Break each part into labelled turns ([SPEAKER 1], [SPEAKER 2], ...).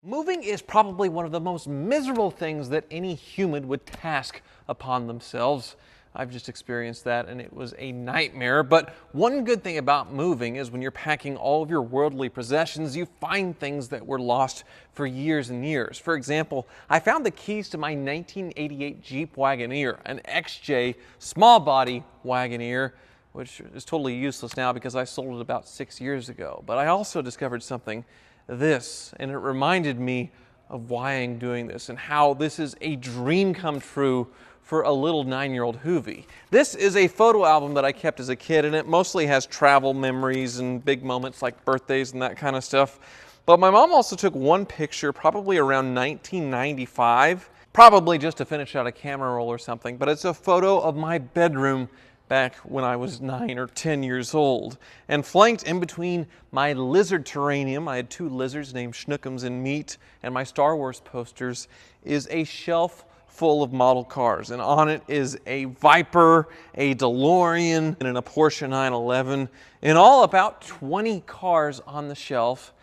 [SPEAKER 1] Moving is probably one of the most miserable things that any human would task upon themselves. I've just experienced that and it was a nightmare. But one good thing about moving is when you're packing all of your worldly possessions, you find things that were lost for years and years. For example, I found the keys to my 1988 Jeep Wagoneer, an XJ small body Wagoneer, which is totally useless now because I sold it about 6 years ago. But I also discovered something, and it reminded me of why I'm doing this and how this is a dream come true for a little 9-year-old Hoovie. This is a photo album that I kept as a kid, and it mostly has travel memories and big moments like birthdays and that kind of stuff. But my mom also took one picture probably around 1995, probably just to finish out a camera roll or something, but it's a photo of my bedroom back when I was 9 or 10 years old. And flanked in between my lizard terrarium, I had 2 lizards named Schnookums and Meat, and my Star Wars posters, is a shelf full of model cars. And on it is a Viper, a DeLorean, and a Porsche 911. In all, about 20 cars on the shelf.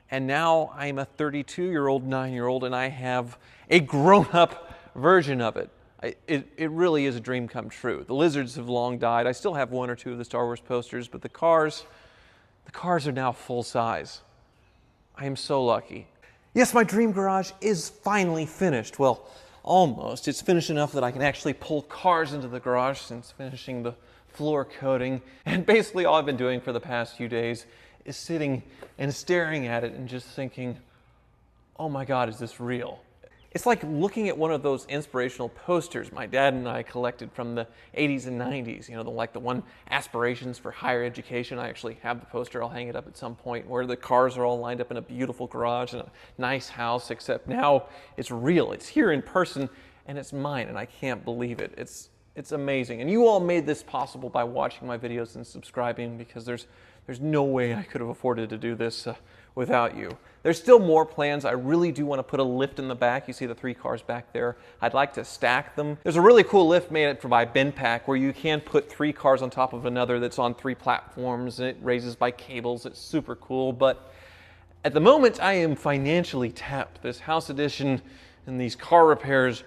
[SPEAKER 1] And now I'm a 32-year-old, 9-year-old, and I have a grown-up version of it. It really is a dream come true. The lizards have long died. I still have 1 or 2 of the Star Wars posters, but the cars are now full size. I am so lucky. Yes, my dream garage is finally finished. Well, almost. It's finished enough that I can actually pull cars into the garage since finishing the floor coating. And basically all I've been doing for the past few days is sitting and staring at it and just thinking, oh my God, is this real? It's like looking at one of those inspirational posters my dad and I collected from the 80s and 90s. You know, like the one, Aspirations for Higher Education. I actually have the poster. I'll hang it up at some point, where the cars are all lined up in a beautiful garage and a nice house, except now it's real. It's here in person and it's mine, and I can't believe it. It's amazing. And you all made this possible by watching my videos and subscribing, because there's no way I could have afforded to do this without you. There's still more plans. I really do want to put a lift in the back. You see the 3 cars back there. I'd like to stack them. There's a really cool lift made by BenPack where you can put 3 cars on top of another that's on 3 platforms, and it raises by cables. It's super cool. But at the moment, I am financially tapped. This house edition and these car repairs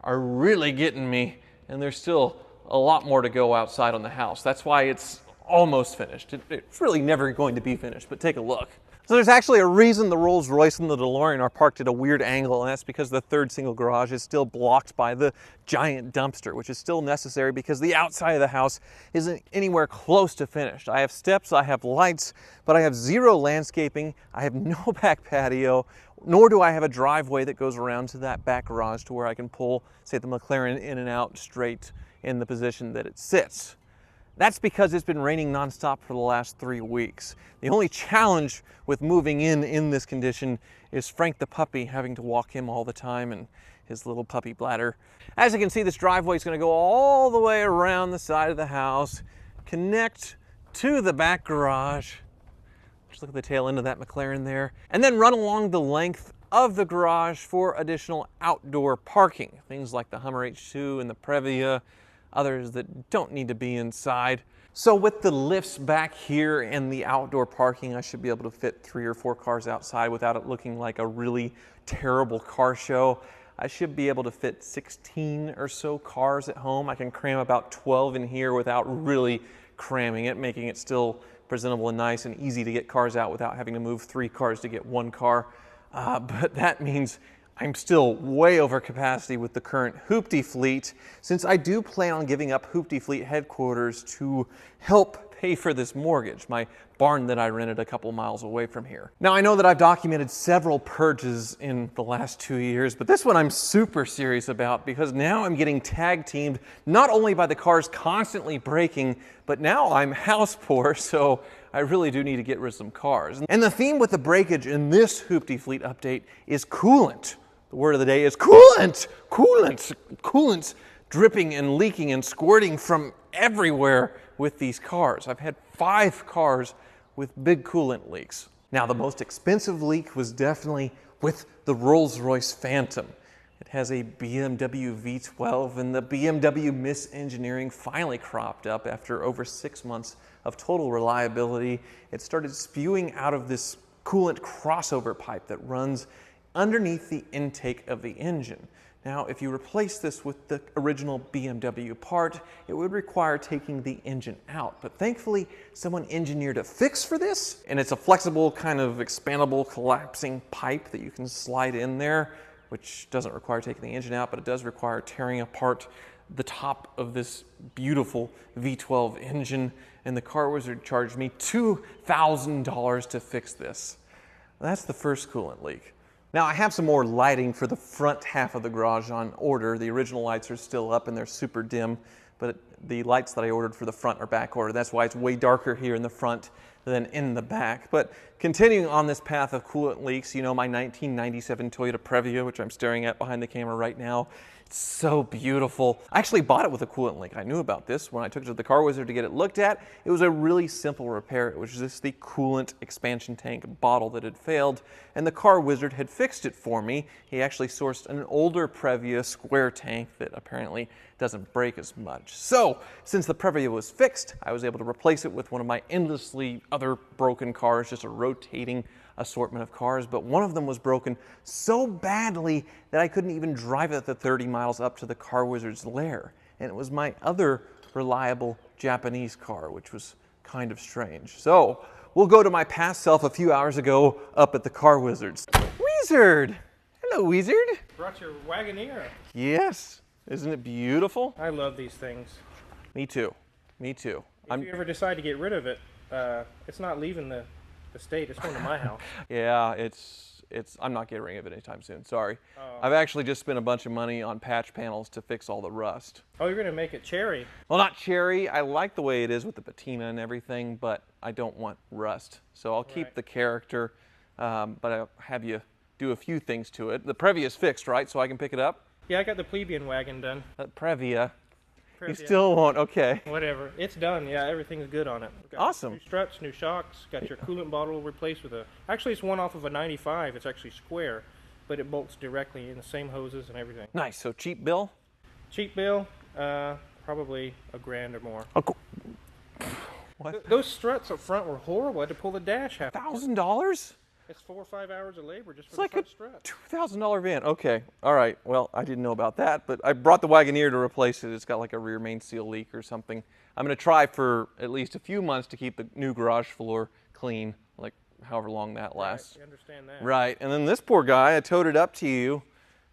[SPEAKER 1] are really getting me, and there's still a lot more to go outside on the house. That's why it's almost finished. It's really never going to be finished, but take a look. So there's actually a reason the Rolls Royce and the DeLorean are parked at a weird angle, and that's because the 3rd single garage is still blocked by the giant dumpster, which is still necessary because the outside of the house isn't anywhere close to finished. I have steps, I have lights, but I have 0 landscaping, I have no back patio, nor do I have a driveway that goes around to that back garage to where I can pull, say, the McLaren in and out straight in the position that it sits. That's because it's been raining nonstop for the last 3 weeks. The only challenge with moving in this condition is Frank the puppy, having to walk him all the time and his little puppy bladder. As you can see, this driveway is going to go all the way around the side of the house, connect to the back garage. Just look at the tail end of that McLaren there, and then run along the length of the garage for additional outdoor parking. Things like the Hummer H2 and the Previa, others that don't need to be inside. So with the lifts back here and the outdoor parking, I should be able to fit 3 or 4 cars outside without it looking like a really terrible car show. I should be able to fit 16 or so cars at home. I can cram about 12 in here without really cramming it, making it still presentable and nice and easy to get cars out without having to move 3 cars to get 1 car. But that means I'm still way over capacity with the current HOOPTIE fleet, since I do plan on giving up HOOPTIE fleet headquarters to help pay for this mortgage, my barn that I rented a couple miles away from here. Now, I know that I've documented several purges in the last 2 years, but this one I'm super serious about, because now I'm getting tag teamed not only by the cars constantly breaking, but now I'm house poor, so I really do need to get rid of some cars. And the theme with the breakage in this HOOPTIE fleet update is coolant. The word of the day is coolant! Coolant! Coolant's dripping and leaking and squirting from everywhere with these cars. I've had 5 cars with big coolant leaks. Now, the most expensive leak was definitely with the Rolls-Royce Phantom. It has a BMW V12, and the BMW misengineering finally cropped up after over 6 months of total reliability. It started spewing out of this coolant crossover pipe that runs underneath the intake of the engine. Now, if you replace this with the original BMW part, it would require taking the engine out. But thankfully, someone engineered a fix for this, and it's a flexible, kind of expandable, collapsing pipe that you can slide in there, which doesn't require taking the engine out, but it does require tearing apart the top of this beautiful V12 engine, and the car wizard charged me $2,000 to fix this. That's the first coolant leak. Now, I have some more lighting for the front half of the garage on order. The original lights are still up and they're super dim, but the lights that I ordered for the front are back ordered. That's why it's way darker here in the front than in the back. But continuing on this path of coolant leaks, you know, my 1997 Toyota Previa, which I'm staring at behind the camera right now, it's so beautiful. I actually bought it with a coolant leak. I knew about this when I took it to the car wizard to get it looked at. It was a really simple repair. It was just the coolant expansion tank bottle that had failed, and the car wizard had fixed it for me. He actually sourced an older Previa square tank that apparently doesn't break as much. So, since the Previa was fixed, I was able to replace it with one of my endlessly other broken cars, just a rotating assortment of cars, but one of them was broken so badly that I couldn't even drive it the 30 miles up to the car wizard's lair. And it was my other reliable Japanese car, which was kind of strange. So, we'll go to my past self a few hours ago up at the car wizard's. Wizard! Hello, Wizard!
[SPEAKER 2] Brought your Wagoneer.
[SPEAKER 1] Yes! Isn't it beautiful?
[SPEAKER 2] I love these things.
[SPEAKER 1] Me too. Me too.
[SPEAKER 2] If you ever decide to get rid of it, it's not leaving the state. It's going to my house.
[SPEAKER 1] Yeah, I'm not getting rid of it anytime soon. Sorry.
[SPEAKER 2] Oh.
[SPEAKER 1] I've actually just spent a bunch of money on patch panels to fix all the rust.
[SPEAKER 2] Oh, you're going to make it cherry.
[SPEAKER 1] Well, not cherry. I like the way it is with the patina and everything, but I don't want rust. So I'll keep the character, but I'll have you do a few things to it. The Previa is fixed, right? So I can pick it up?
[SPEAKER 2] Yeah, I got the plebeian wagon done.
[SPEAKER 1] Previa. You still won't, okay.
[SPEAKER 2] Whatever. It's done. Yeah, everything's good on it.
[SPEAKER 1] Awesome.
[SPEAKER 2] New struts, new shocks, got your coolant bottle replaced with actually it's one off of a 95. It's actually square, but it bolts directly in the same hoses and everything.
[SPEAKER 1] Nice. So cheap bill?
[SPEAKER 2] Cheap bill, probably $1,000 or more.
[SPEAKER 1] Oh, cool. What?
[SPEAKER 2] Those struts up front were horrible. I had to pull the dash half.
[SPEAKER 1] $1,000?
[SPEAKER 2] It's 4 or 5 hours of labor just for
[SPEAKER 1] It's like
[SPEAKER 2] the front strut.
[SPEAKER 1] $2,000 van. Okay. All right. Well, I didn't know about that, but I brought the Wagoneer to replace it. It's got like a rear main seal leak or something. I'm going to try for at least a few months to keep the new garage floor clean, like however long that lasts.
[SPEAKER 2] Right, I understand that.
[SPEAKER 1] Right. And then this poor guy, I towed it up to you,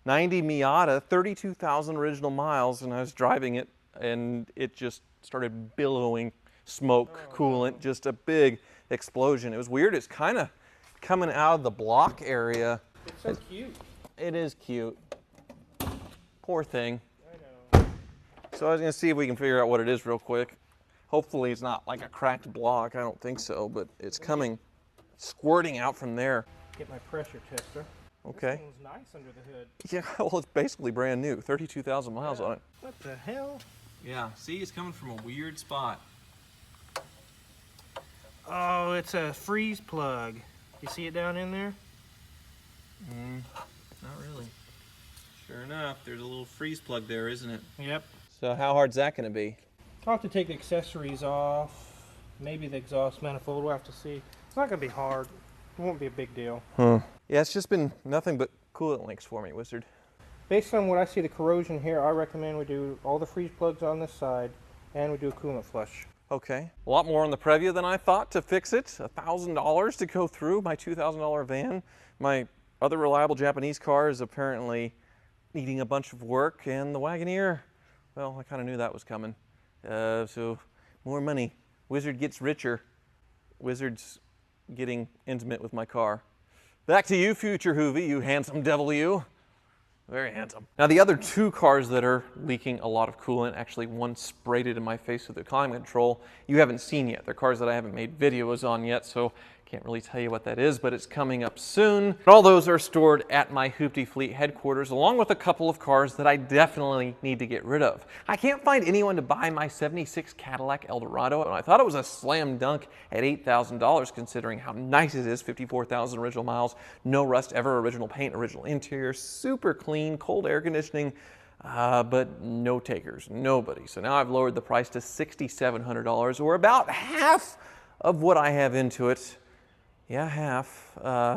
[SPEAKER 1] 90 Miata, 32,000 original miles, and I was driving it, and it just started billowing smoke, coolant, just a big explosion. It was weird. It's kind of coming out of the block area.
[SPEAKER 2] It's so cute.
[SPEAKER 1] It is cute. Poor thing.
[SPEAKER 2] I know.
[SPEAKER 1] So I was gonna see if we can figure out what it is real quick. Hopefully it's not like a cracked block. I don't think so, but it's coming, squirting out from there.
[SPEAKER 2] Get my pressure tester.
[SPEAKER 1] Okay.
[SPEAKER 2] This thing's nice under the hood.
[SPEAKER 1] Yeah, well, it's basically brand new. 32,000 miles on it.
[SPEAKER 2] What the hell?
[SPEAKER 1] Yeah, see, it's coming from a weird spot.
[SPEAKER 2] Oh, it's a freeze plug. You see it down in there?
[SPEAKER 1] Not really. Sure enough, there's a little freeze plug there, isn't it?
[SPEAKER 2] Yep.
[SPEAKER 1] So how hard's that going to be?
[SPEAKER 2] I'll have to take the accessories off. Maybe the exhaust manifold. We'll have to see. It's not going to be hard. It won't be a big deal.
[SPEAKER 1] Yeah, it's just been nothing but coolant leaks for me, Wizard.
[SPEAKER 2] Based on what I see the corrosion here, I recommend we do all the freeze plugs on this side and we do a coolant flush.
[SPEAKER 1] Okay, a lot more on the Previa than I thought to fix it. $1,000 to go through my $2,000 van. My other reliable Japanese car is apparently needing a bunch of work, and the Wagoneer, well, I kind of knew that was coming. So more money. Wizard gets richer. Wizard's getting intimate with my car. Back to you, future Hoovie, you handsome devil you. Very handsome. Now the other two cars that are leaking a lot of coolant, actually one sprayed it in my face with the climate control, you haven't seen yet. They're cars that I haven't made videos on yet, so can't really tell you what that is, but it's coming up soon. And all those are stored at my HOOPTIE fleet headquarters, along with a couple of cars that I definitely need to get rid of. I can't find anyone to buy my '76 Cadillac Eldorado, and I thought it was a slam dunk at $8,000 considering how nice it is, 54,000 original miles, no rust ever, original paint, original interior, super clean, cold air conditioning, but no takers, nobody. So now I've lowered the price to $6,700, or about half of what I have into it. Yeah, half.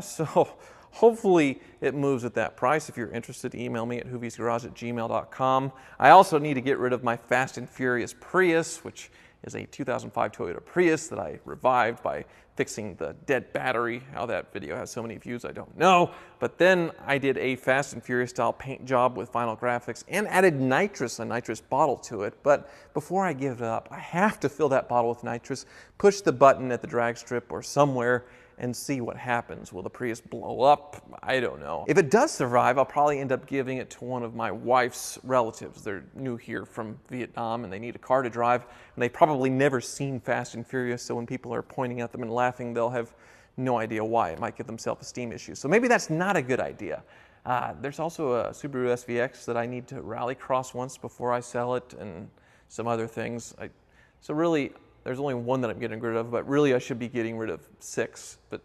[SPEAKER 1] So Hopefully it moves at that price. If you're interested, email me at hooviesgarage@gmail.com. I also need to get rid of my Fast and Furious Prius, which is a 2005 Toyota Prius that I revived by fixing the dead battery. How that video has so many views, I don't know. But then I did a Fast and Furious style paint job with vinyl graphics and added a nitrous bottle to it. But before I give it up, I have to fill that bottle with nitrous, push the button at the drag strip or somewhere, and see what happens. Will the Prius blow up? I don't know. If it does survive, I'll probably end up giving it to one of my wife's relatives. They're new here from Vietnam and they need a car to drive, and they've probably never seen Fast and Furious, so when people are pointing at them and laughing, they'll have no idea why. It might give them self-esteem issues. So maybe that's not a good idea. There's also a Subaru SVX that I need to rallycross once before I sell it, and some other things. So really, there's only one that I'm getting rid of, but really I should be getting rid of 6. But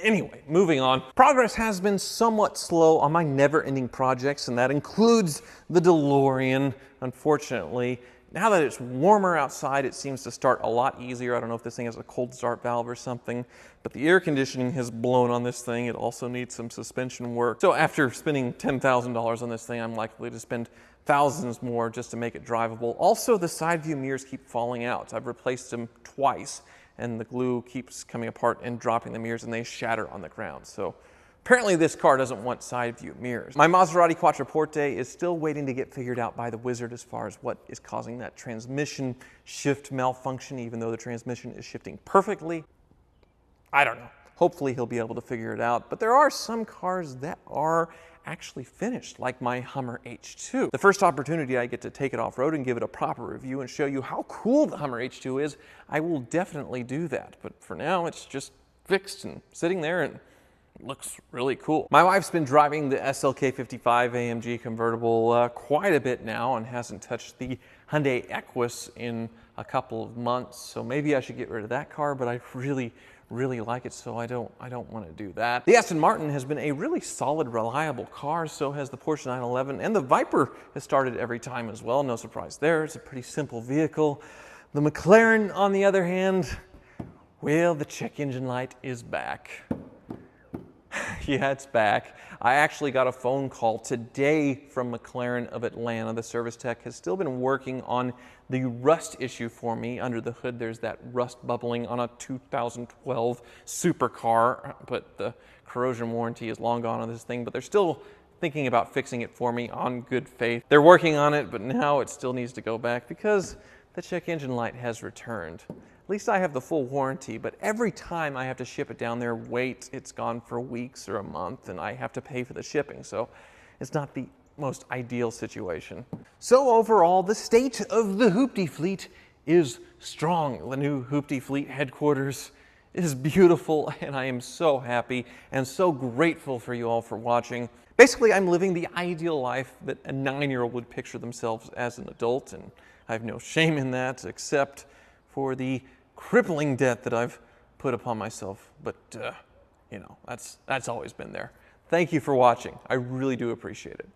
[SPEAKER 1] anyway, moving on. Progress has been somewhat slow on my never-ending projects, and that includes the DeLorean, unfortunately. Now that it's warmer outside, it seems to start a lot easier. I don't know if this thing has a cold start valve or something, but the air conditioning has blown on this thing. It also needs some suspension work. So after spending $10,000 on this thing, I'm likely to spend thousands more just to make it drivable. Also, the side view mirrors keep falling out. I've replaced them twice, and the glue keeps coming apart and dropping the mirrors, and they shatter on the ground. So apparently this car doesn't want side view mirrors. My Maserati Quattroporte is still waiting to get figured out by the wizard as far as what is causing that transmission shift malfunction, even though the transmission is shifting perfectly. I don't know. Hopefully he'll be able to figure it out. But there are some cars that are actually finished, like my Hummer H2. The first opportunity I get to take it off-road and give it a proper review and show you how cool the Hummer H2 is, I will definitely do that. But for now, it's just fixed and sitting there and looks really cool. My wife's been driving the SLK 55 AMG convertible quite a bit now and hasn't touched the Hyundai Equus in a couple of months, so maybe I should get rid of that car, but I really like it, so I don't want to do that. The Aston Martin has been a really solid, reliable car, so has the Porsche 911, and the Viper has started every time as well. No surprise there. It's a pretty simple vehicle. The McLaren, on the other hand, well, the check engine light is back. Yeah, it's back. I actually got a phone call today from McLaren of Atlanta. The service tech has still been working on the rust issue for me. Under the hood, there's that rust bubbling on a 2012 supercar, but the corrosion warranty is long gone on this thing, but they're still thinking about fixing it for me on good faith. They're working on it, but now it still needs to go back because the check engine light has returned. At least I have the full warranty, but every time I have to ship it down there, wait, it's gone for weeks or a month, and I have to pay for the shipping, so it's not the most ideal situation. So overall, the state of the Hooptie fleet is strong. The new Hooptie fleet headquarters is beautiful, and I am so happy and so grateful for you all for watching. Basically, I'm living the ideal life that a 9-year-old would picture themselves as an adult, and I have no shame in that, except for the crippling debt that I've put upon myself. But, you know, that's always been there. Thank you for watching. I really do appreciate it.